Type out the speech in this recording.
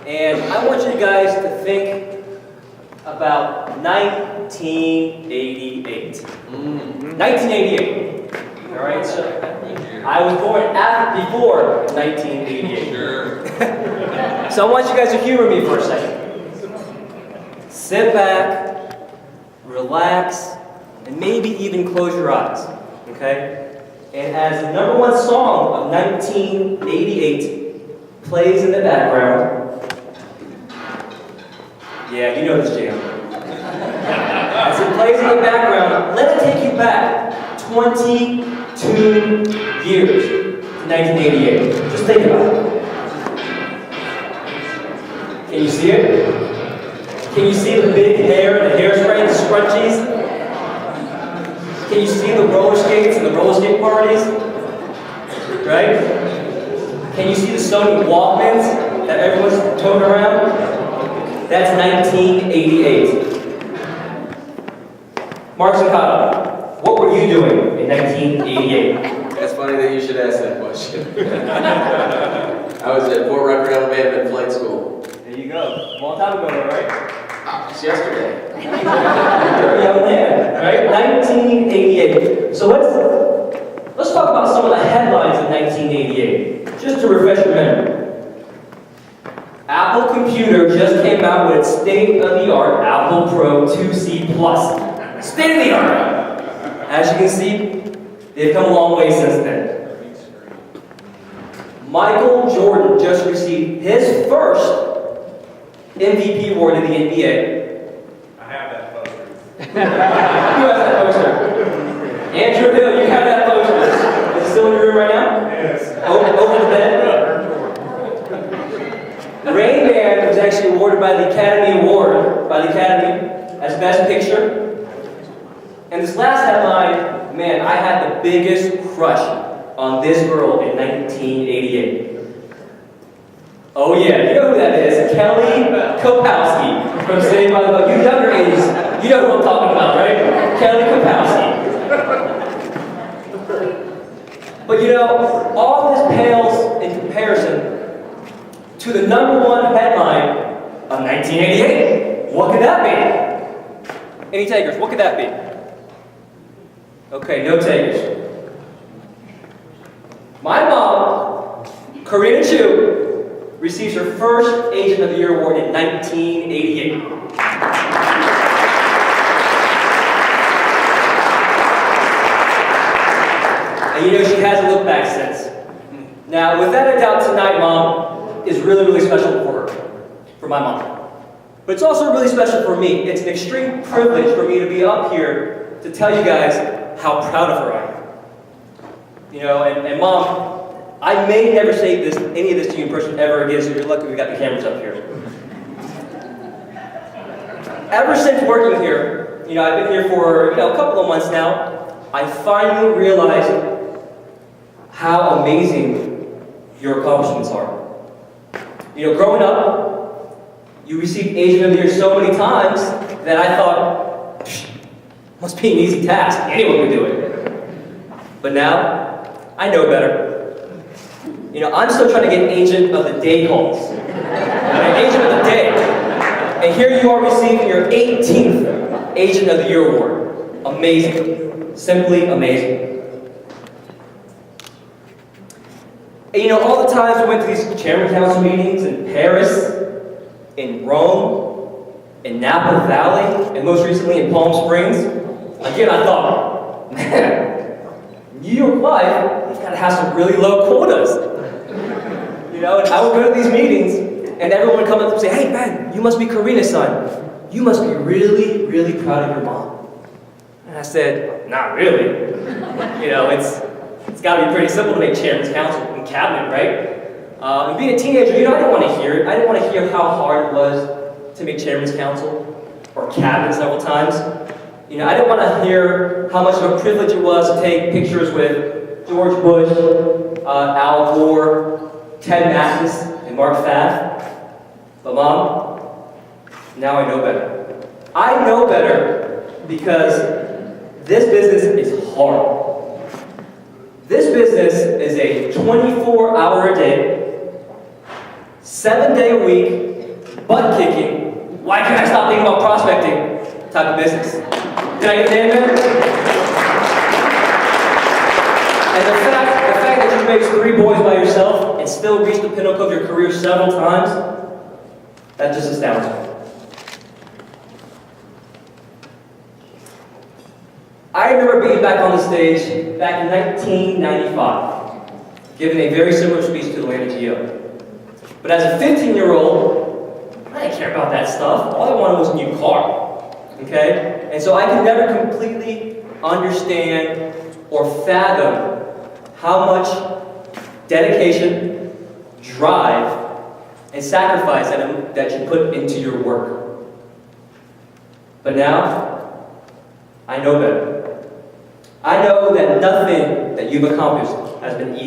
And I want you guys to think about 1988. 1988. All right, so I was born before 1988. Sure. So I want you guys to humor me for a second. Sit back, relax, and maybe even close your eyes, okay? And as the #1 song of 1988 plays in the background, yeah, you know this jam. As it plays in the background, let it take you back 22 years to 1988. Just think about it. Can you see it? Can you see the big hair, the hairspray, and the scrunchies? Can you see the roller skates and the roller skate parties? Right? Can you see the Sony Walkmans that everyone's toting around? That's 1988. Mark Zancata, what were you doing in 1988? It's funny that you should ask that question. I was at Fort Rucker, Alabama at flight school. There you go. A long time ago, right? Just yesterday. You're a young man, right? 1988. So let's talk about some of the headlines of 1988, just to refresh your memory. Apple Computer just came out with its state-of-the-art Apple Pro 2C Plus. State-of-the-art! As you can see, they've come a long way since then. Michael Jordan just received his first MVP award in the NBA. I have that poster. Who has that poster? Andrew Hill, you have that poster. Is it still in your room right now? Yes. Over the bed? Rain Man was actually awarded by the Academy as Best Picture. And this last headline, man, I had the biggest crush on this girl in 1988. Oh yeah, you know who that is? Kelly Kapowski from Saved by the Bell. You younger ages, you know who I'm talking about, right? Kelly Kapowski. But you know, all this pales in comparison to the #1 headline of 1988. What could that be? Any takers? What could that be? Okay, no takers. My mom, Karina Chu, receives her first Agent of the Year award in 1988. And you know, she hasn't looked back since. Now, without a doubt, tonight, Mom, is really, really special for her, for my mom. But it's also really special for me. It's an extreme privilege for me to be up here to tell you guys how proud of her I am. You know, and Mom, I may never say any of this to you in person ever again, so you're lucky we got the cameras up here. Ever since working here, you know, I've been here for, a couple of months now, I finally realized how amazing your accomplishments are. You know, growing up, you received Agent of the Year so many times that I thought, must be an easy task, anyone can do it. But now, I know better. You know, I'm still trying to get Agent of the Day calls. Agent of the Day. And here you are receiving your 18th Agent of the Year award. Amazing. Simply amazing. And you know, all the times we went to these chairman council meetings in Paris, in Rome, in Napa Valley, and most recently in Palm Springs, again, I thought, man, New York Life, they've got to have some really low quotas. You know, and I would go to these meetings, and everyone would come up and say, hey, man, you must be Karina's son. You must be really, really proud of your mom. And I said, not really. You know, it's got to be pretty simple to make chairman's council and cabinet, right? And being a teenager, you know, I didn't want to hear it. I didn't want to hear how hard it was to make chairman's council or cabinet several times. You know, I didn't want to hear how much of a privilege it was to take pictures with George Bush, Al Gore, Ted Mathis, and Mark Pfaff. But Mom, now I know better. I know better because this business is hard. This business is a 24-hour-a-day, 7-day-a-week, butt kicking, why can't I stop thinking about prospecting type of business. Can I get an amen? And the fact that you raised 3 boys by yourself and still reached the pinnacle of your career several times, that just astounds me. I remember being back on the stage back in 1995, giving a very similar speech to Atlanta GO. But as a 15-year-old, I didn't care about that stuff. All I wanted was a new car, okay? And so I could never completely understand or fathom how much dedication, drive, and sacrifice that you put into your work. But now, I know better. I know that nothing that you've accomplished has been easy.